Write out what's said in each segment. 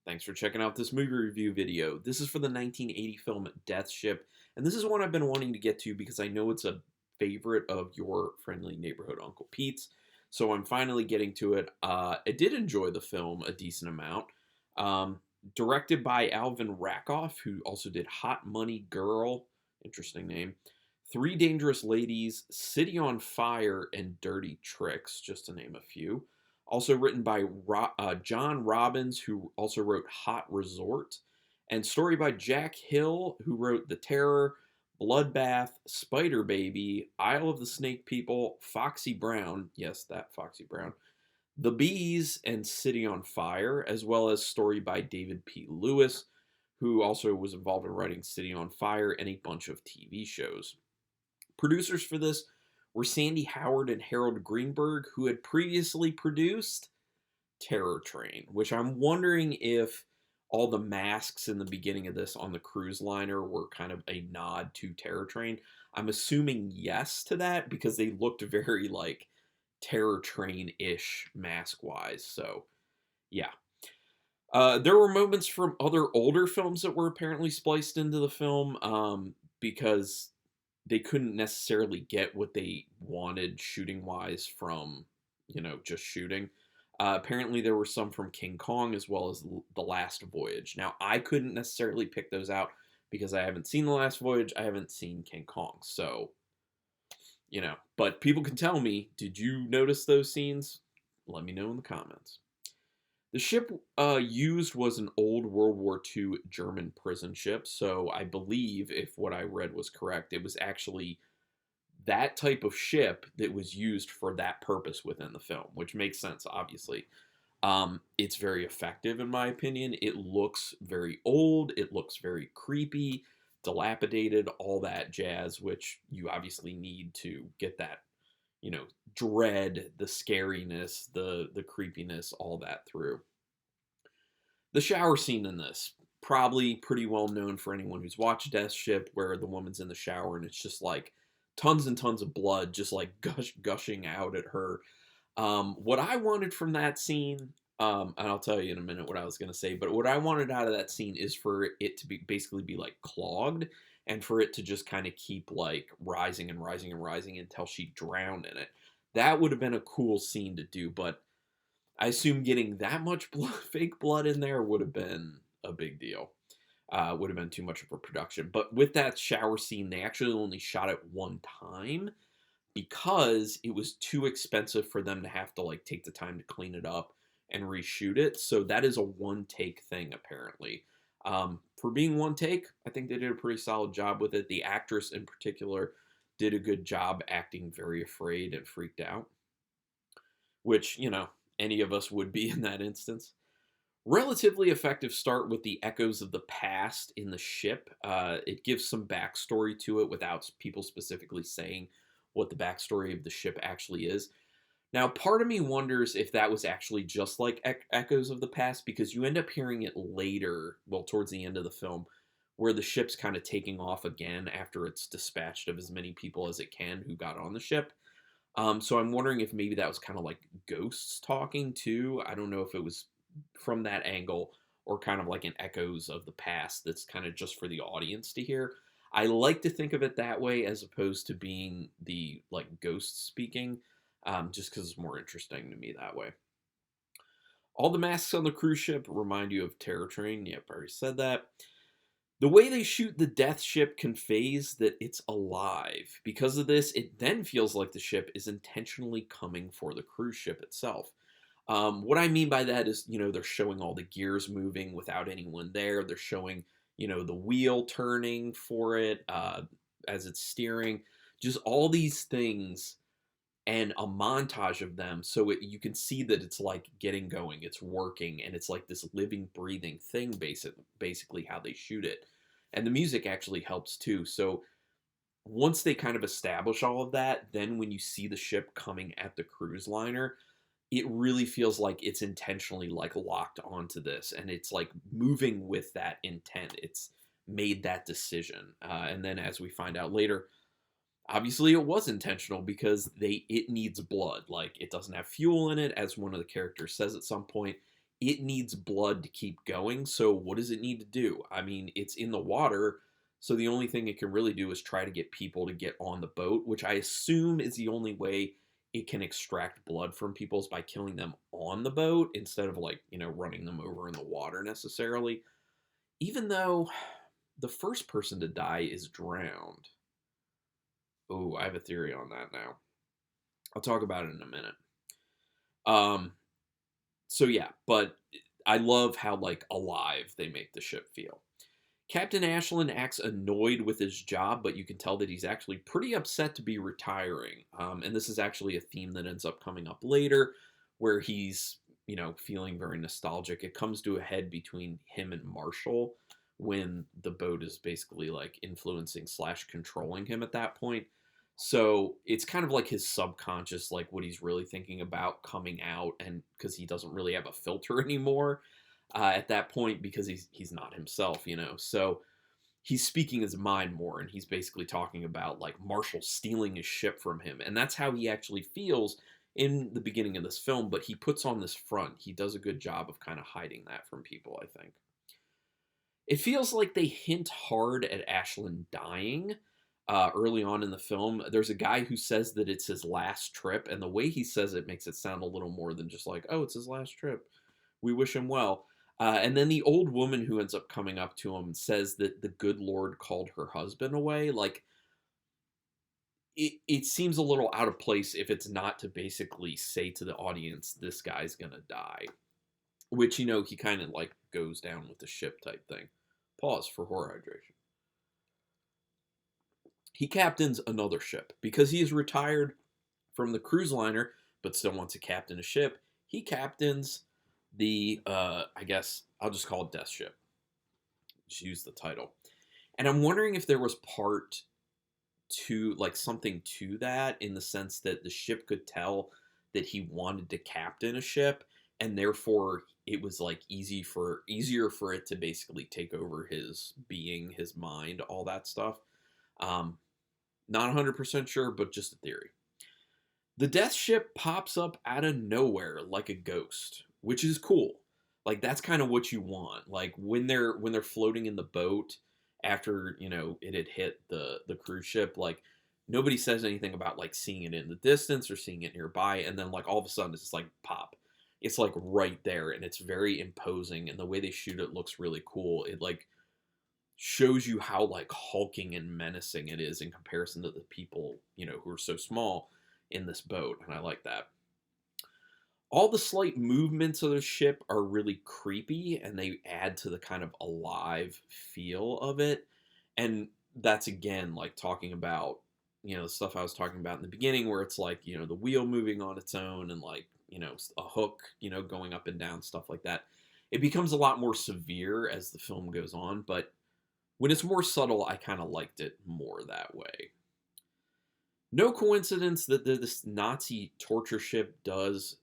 Thanks for checking out this movie review video. This is for the 1980 film Death Ship, and this is one I've been wanting to get to because I know it's a favorite of your friendly neighborhood Uncle Pete's. So I'm finally getting to it. I did enjoy the film a decent amount. Um, Directed by Alvin Rakoff, who also did Hot Money Girl, interesting name, Three Dangerous Ladies, City on Fire, and Dirty Tricks, just to name a few. Also written by John Robbins, who also wrote Hot Resort, and story by Jack Hill, who wrote The Terror, Bloodbath, Spider Baby, Isle of the Snake People, Foxy Brown, yes, that Foxy Brown, The Bees, and City on Fire, as well as story by David P. Lewis, who also was involved in writing City on Fire and a bunch of TV shows. Producers for this were Sandy Howard and Harold Greenberg, who had previously produced Terror Train, which I'm wondering if all the masks in the beginning of this on the cruise liner were kind of a nod to Terror Train. I'm assuming yes to that because they looked very like Terror Train-ish mask-wise. So, yeah. There were moments from other older films that were apparently spliced into the film because they couldn't necessarily get what they wanted shooting wise from, just shooting. Apparently, there were some from King Kong as well as The Last Voyage. Now, I couldn't necessarily pick those out because I haven't seen The Last Voyage. I haven't seen King Kong. So, but people can tell me, did you notice those scenes? Let me know in the comments. The ship used was an old World War II German prison ship, so I believe, if what I read was correct, it was actually that type of ship that was used for that purpose within the film, which makes sense, obviously. It's very effective, in my opinion. It looks very old, it looks very creepy, dilapidated, all that jazz, which you obviously need to get that dread, the scariness, the creepiness, all that through. The shower scene in this, probably pretty well known for anyone who's watched Death Ship, where the woman's in the shower and it's just like tons and tons of blood just like gushing out at her. What I wanted from that scene, and I'll tell you in a minute what I was going to say, but what I wanted out of that scene is for it to be basically be like clogged and for it to just kind of keep like rising and rising and rising until she drowned in it. That would have been a cool scene to do, but I assume getting that much fake blood in there would have been a big deal. Would have been too much of a production. But with that shower scene, they actually only shot it one time because it was too expensive for them to have to like take the time to clean it up and reshoot it. So that is a one take thing apparently. For being one take, I think they did a pretty solid job with it. The actress in particular did a good job acting very afraid and freaked out, which, any of us would be in that instance. Relatively effective start with the echoes of the past in the ship. It gives some backstory to it without people specifically saying what the backstory of the ship actually is. Now, part of me wonders if that was actually just like echoes of the past, because you end up hearing it later, well, towards the end of the film, where the ship's kind of taking off again after it's dispatched of as many people as it can who got on the ship. So I'm wondering if maybe that was kind of like ghosts talking too. I don't know if it was from that angle or kind of like an echoes of the past that's kind of just for the audience to hear. I like to think of it that way as opposed to being the like ghost speaking, just because it's more interesting to me that way. All the masks on the cruise ship remind you of Terror Train. Yep, I already said that. The way they shoot the death ship conveys that it's alive. Because of this, it then feels like the ship is intentionally coming for the cruise ship itself. What I mean by that is, they're showing all the gears moving without anyone there. They're showing, the wheel turning for it as it's steering. Just all these things and a montage of them so you can see that it's like getting going, it's working, and it's like this living, breathing thing, basically how they shoot it. And the music actually helps too. So once they kind of establish all of that, then when you see the ship coming at the cruise liner, it really feels like it's intentionally like locked onto this, and it's like moving with that intent. It's made that decision. And then as we find out later, obviously it was intentional because it needs blood. Like, it doesn't have fuel in it, as one of the characters says at some point. it needs blood to keep going. So what does it need to do? I mean, it's in the water, so the only thing it can really do is try to get people to get on the boat, which I assume is the only way it can extract blood from people is by killing them on the boat instead of like, running them over in the water necessarily. Even though the first person to die is drowned. Oh, I have a theory on that now. I'll talk about it in a minute. Um, so yeah, but I love how like alive they make the ship feel. Captain Ashland acts annoyed with his job, but you can tell that he's actually pretty upset to be retiring. And this is actually a theme that ends up coming up later, where he's, feeling very nostalgic. It comes to a head between him and Marshall when the boat is basically like influencing slash controlling him at that point. So it's kind of like his subconscious, like what he's really thinking about coming out, and because he doesn't really have a filter anymore at that point because he's not himself. So he's speaking his mind more, and he's basically talking about like Marshall stealing his ship from him, and that's how he actually feels in the beginning of this film. But he puts on this front. He does a good job of kind of hiding that from people, I think. It feels like they hint hard at Ashland dying early on in the film. There's a guy who says that it's his last trip, and the way he says it makes it sound a little more than just like, oh, it's his last trip. We wish him well. And then the old woman who ends up coming up to him says that the good Lord called her husband away. Like, it seems a little out of place if it's not to basically say to the audience, this guy's gonna die. Which, he kind of like goes down with the ship type thing. Pause for horror hydration. He captains another ship because he is retired from the cruise liner, but still wants to captain a ship. He captains the, I guess I'll just call it Death Ship. Just use the title. And I'm wondering if there was part to, like, something to that in the sense that the ship could tell that he wanted to captain a ship, and therefore it was like easier for it to basically take over his being, his mind, all that stuff. Not 100% sure, but just a theory. The Death Ship pops up out of nowhere like a ghost, which is cool. Like, that's kind of what you want. Like when they're floating in the boat after, it had hit the cruise ship, like nobody says anything about like seeing it in the distance or seeing it nearby, and then like all of a sudden it's just like pop. It's like right there, and it's very imposing, and the way they shoot it looks really cool. It like shows you how like hulking and menacing it is in comparison to the people, who are so small in this boat, and I like that. All the slight movements of the ship are really creepy, and they add to the kind of alive feel of it. And that's again like talking about, the stuff I was talking about in the beginning, where it's like, the wheel moving on its own, and like, a hook, going up and down, stuff like that. It becomes a lot more severe as the film goes on, but when it's more subtle, I kind of liked it more that way. No coincidence that this Nazi torture ship does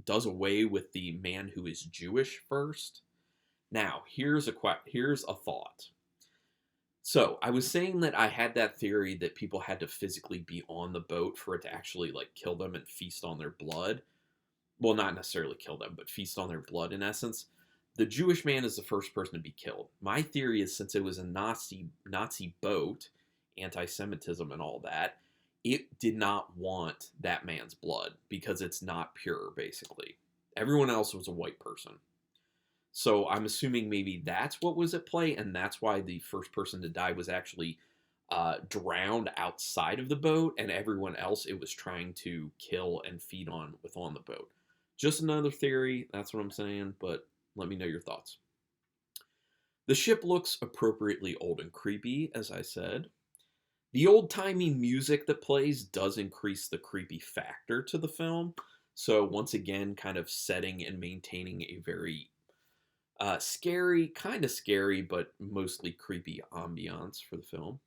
away with the man who is Jewish first. Now, here's a thought. So, I was saying that I had that theory that people had to physically be on the boat for it to actually like kill them and feast on their blood. Well, not necessarily kill them, but feast on their blood in essence. The Jewish man is the first person to be killed. My theory is, since it was a Nazi boat, anti-Semitism and all that, it did not want that man's blood because it's not pure, basically. Everyone else was a white person. So I'm assuming maybe that's what was at play, and that's why the first person to die was actually drowned outside of the boat, and everyone else it was trying to kill and feed on the boat. Just another theory, that's what I'm saying, but let me know your thoughts. The ship looks appropriately old and creepy, as I said. The old-timey music that plays does increase the creepy factor to the film. So once again, kind of setting and maintaining a very scary, but mostly creepy ambiance for the film.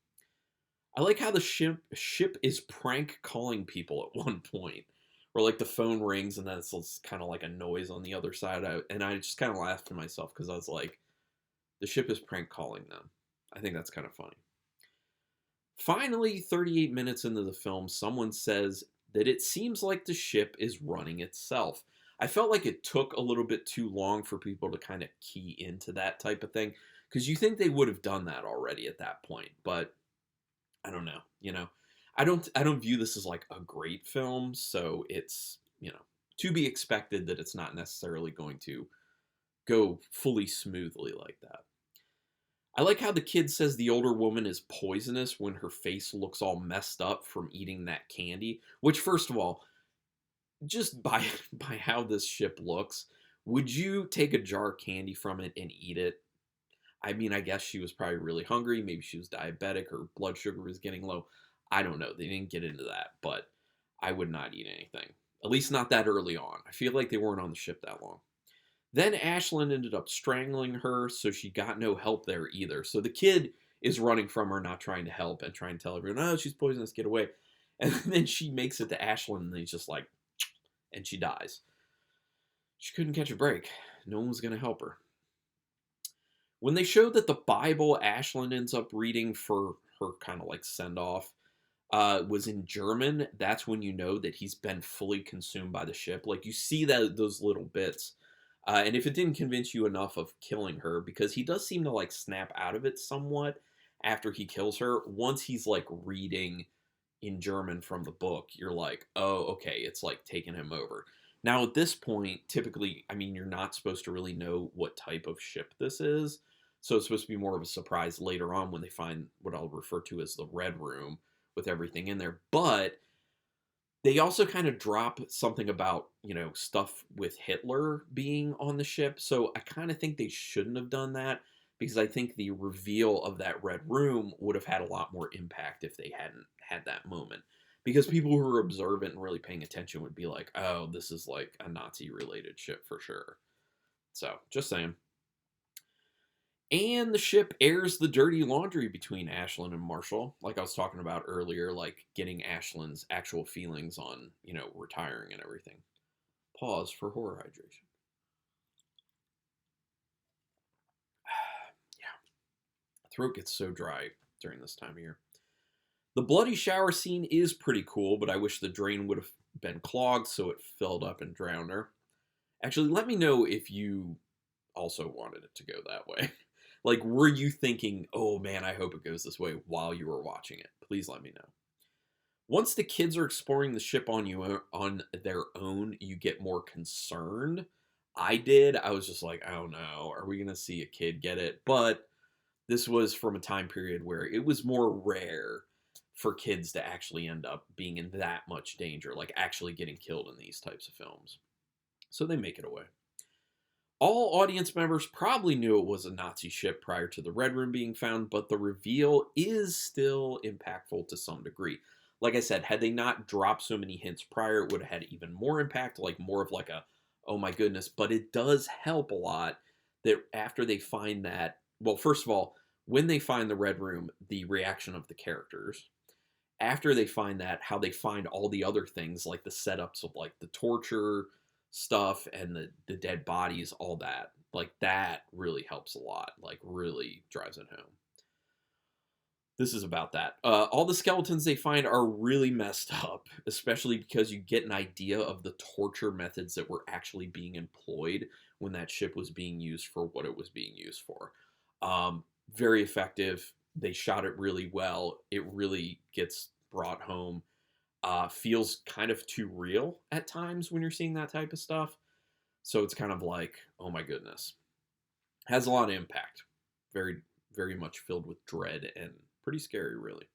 I like how the ship is prank calling people at one point, where like the phone rings and then it's kind of like a noise on the other side. And I just kind of laughed to myself because I was like, the ship is prank calling them. I think that's kind of funny. Finally, 38 minutes into the film, someone says that it seems like the ship is running itself. I felt like it took a little bit too long for people to kind of key into that type of thing because you think they would have done that already at that point, but I don't know, I don't view this as like a great film, so it's, to be expected that it's not necessarily going to go fully smoothly like that. I like how the kid says the older woman is poisonous when her face looks all messed up from eating that candy, which first of all, just by by how this ship looks, would you take a jar of candy from it and eat it? I mean, I guess she was probably really hungry. Maybe she was diabetic. Her blood sugar was getting low. I don't know. They didn't get into that, but I would not eat anything. At least not that early on. I feel like they weren't on the ship that long. Then Ashlyn ended up strangling her, so she got no help there either. So the kid is running from her, not trying to help, and trying to tell everyone, oh, she's poisonous, get away. And then she makes it to Ashlyn, and he's just like, and she dies. She couldn't catch a break. No one was going to help her. When they showed that the Bible Ashlyn ends up reading for her kind of like send off was in German, that's when you know that he's been fully consumed by the ship. Like you see that those little bits. And if it didn't convince you enough of killing her, because he does seem to like snap out of it somewhat after he kills her, once he's like reading in German from the book, you're like, oh, okay, it's like taking him over. Now, at this point, typically, I mean, you're not supposed to really know what type of ship this is. So it's supposed to be more of a surprise later on when they find what I'll refer to as the Red Room with everything in there. But they also kind of drop something about, stuff with Hitler being on the ship. So I kind of think they shouldn't have done that because I think the reveal of that Red Room would have had a lot more impact if they hadn't had that moment. Because people who are observant and really paying attention would be like, oh, this is like a Nazi related ship for sure. So just saying. And the ship airs the dirty laundry between Ashlyn and Marshall, like I was talking about earlier, like getting Ashlyn's actual feelings on, retiring and everything. Pause for horror hydration. Yeah, throat gets so dry during this time of year. The bloody shower scene is pretty cool, but I wish the drain would have been clogged so it filled up and drowned her. Actually, let me know if you also wanted it to go that way. Like, were you thinking, oh man, I hope it goes this way while you were watching it? Please let me know. Once the kids are exploring the ship on their own, you get more concerned. I did. I was just like, oh no, are we going to see a kid get it? But this was from a time period where it was more rare for kids to actually end up being in that much danger, like actually getting killed in these types of films. So they make it away. All audience members probably knew it was a Nazi ship prior to the Red Room being found, but the reveal is still impactful to some degree. Like I said, had they not dropped so many hints prior, it would have had even more impact, like more of like a, oh my goodness. But it does help a lot that after they find that, well, first of all, when they find the Red Room, the reaction of the characters. After they find that, how they find all the other things, like the setups of like the torture stuff and the dead bodies, all that. Like that really helps a lot, like really drives it home. This is about that. All the skeletons they find are really messed up, especially because you get an idea of the torture methods that were actually being employed when that ship was being used for what it was being used for. Very effective. They shot it really well. It really gets brought home. Feels kind of too real at times when you're seeing that type of stuff. So it's kind of like, oh my goodness. Has a lot of impact. Very, very much filled with dread and pretty scary, really.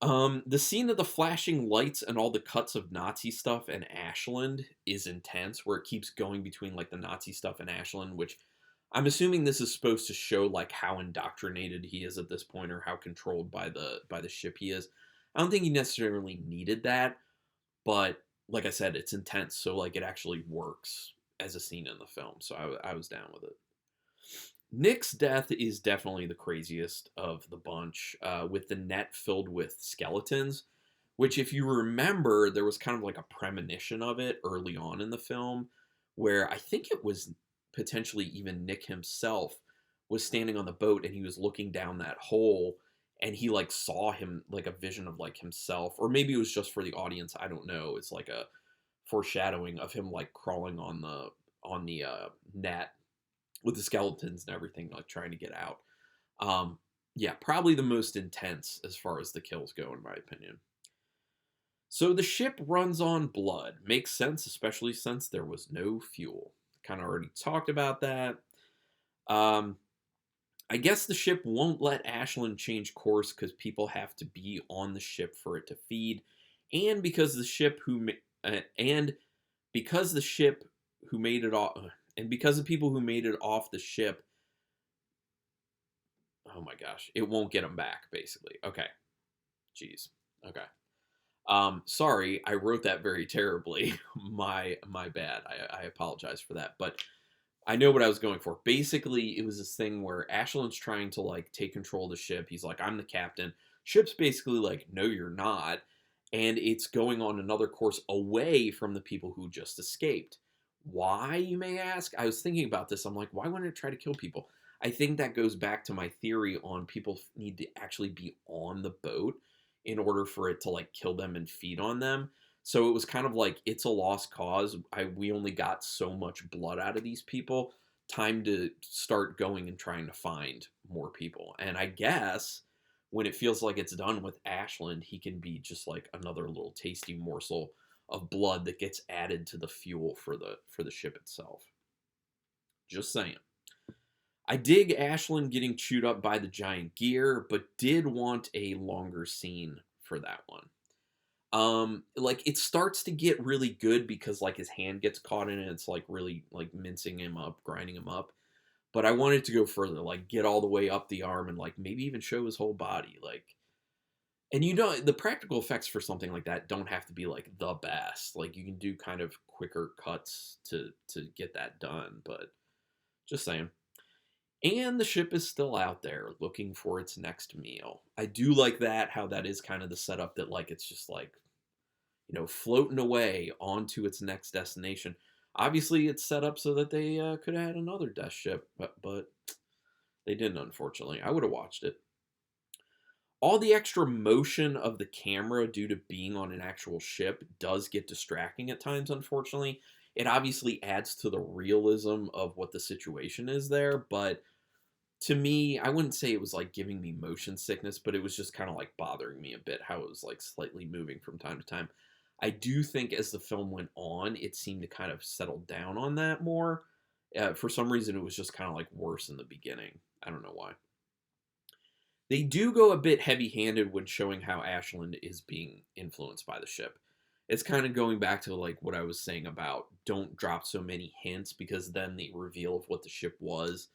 The scene of the flashing lights and all the cuts of Nazi stuff and Ashland is intense, where it keeps going between like the Nazi stuff and Ashland, which I'm assuming this is supposed to show like how indoctrinated he is at this point or how controlled by the ship he is. I don't think he necessarily needed that, but like I said, it's intense, so like it actually works as a scene in the film. So I was down with it. Nick's death is definitely the craziest of the bunch, with the net filled with skeletons, which if you remember, there was kind of like a premonition of it early on in the film, where I think it was potentially even Nick himself was standing on the boat and he was looking down that hole and he like saw him like a vision of like himself, or maybe it was just for the audience. I don't know. It's like a foreshadowing of him like crawling on the net with the skeletons and everything, like trying to get out. Yeah, probably the most intense as far as the kills go, in my opinion. So the ship runs on blood. Makes sense, especially since there was no fuel. Kind of already talked about that. Um, I guess the ship won't let Ashland change course because people have to be on the ship for it to feed, and because the ship and because the ship who made it off, and because the people who made it off the ship, oh my gosh, it won't get them back. Basically, okay, jeez, okay. Sorry, I wrote that very terribly. My bad. I apologize for that, but I know what I was going for. Basically, it was this thing where Ashland's trying to like take control of the ship. He's like, I'm the captain. Ship's basically like, no, you're not. And it's going on another course away from the people who just escaped. Why, you may ask? I was thinking about this. I'm like, why wouldn't it try to kill people? I think that goes back to my theory on people need to actually be on the boat in order for it to like kill them and feed on them. So it was kind of like it's a lost cause. We only got so much blood out of these people. Time to start going and trying to find more people. And I guess when it feels like it's done with Ashland, he can be just like another little tasty morsel of blood that gets added to the fuel for the ship itself. Just saying. I dig Ashland getting chewed up by the giant gear, but did want a longer scene for that one. Like it starts to get really good because like his hand gets caught in it. It's like really like mincing him up, grinding him up. But I wanted to go further, like get all the way up the arm and like maybe even show his whole body. Like, and you know, the practical effects for something like that don't have to be like the best. Like you can do kind of quicker cuts to get that done. But just saying. And the ship is still out there looking for its next meal. I do like that, how that is kind of the setup that like it's just like, you know, floating away onto its next destination. Obviously, it's set up so that they could have had another death ship, but they didn't, unfortunately. I would have watched it. All the extra motion of the camera due to being on an actual ship does get distracting at times, unfortunately. It obviously adds to the realism of what the situation is there, but to me, I wouldn't say it was like giving me motion sickness, but it was just kind of like bothering me a bit how it was like slightly moving from time to time. I do think as the film went on, it seemed to kind of settle down on that more. For some reason, it was just kind of like worse in the beginning. I don't know why. They do go a bit heavy-handed when showing how Ashland is being influenced by the ship. It's kind of going back to like what I was saying about don't drop so many hints because then the reveal of what the ship was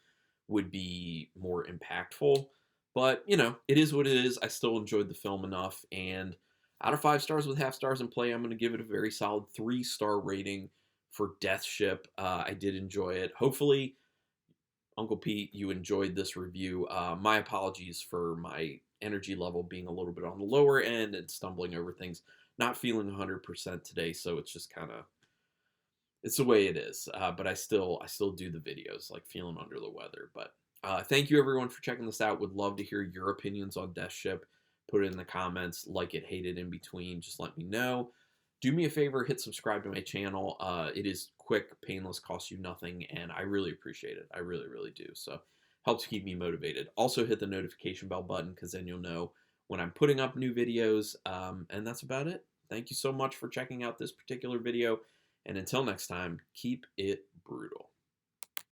would be more impactful. But, you know, it is what it is. I still enjoyed the film enough. And out of 5 stars with half stars in play, I'm going to give it a very solid 3-star rating for Death Ship. I did enjoy it. Hopefully, Uncle Pete, you enjoyed this review. My apologies for my energy level being a little bit on the lower end and stumbling over things. Not feeling 100% today, so it's just kind of, it's the way it is. But I still do the videos, like feeling under the weather. But thank you everyone for checking this out. Would love to hear your opinions on Death Ship. Put it in the comments, like it, hate it, in between. Just let me know. Do me a favor, hit subscribe to my channel. It is quick, painless, costs you nothing, and I really appreciate it. I really, really do. So helps keep me motivated. Also hit the notification bell button because then you'll know when I'm putting up new videos. And that's about it. Thank you so much for checking out this particular video. And until next time, keep it brutal.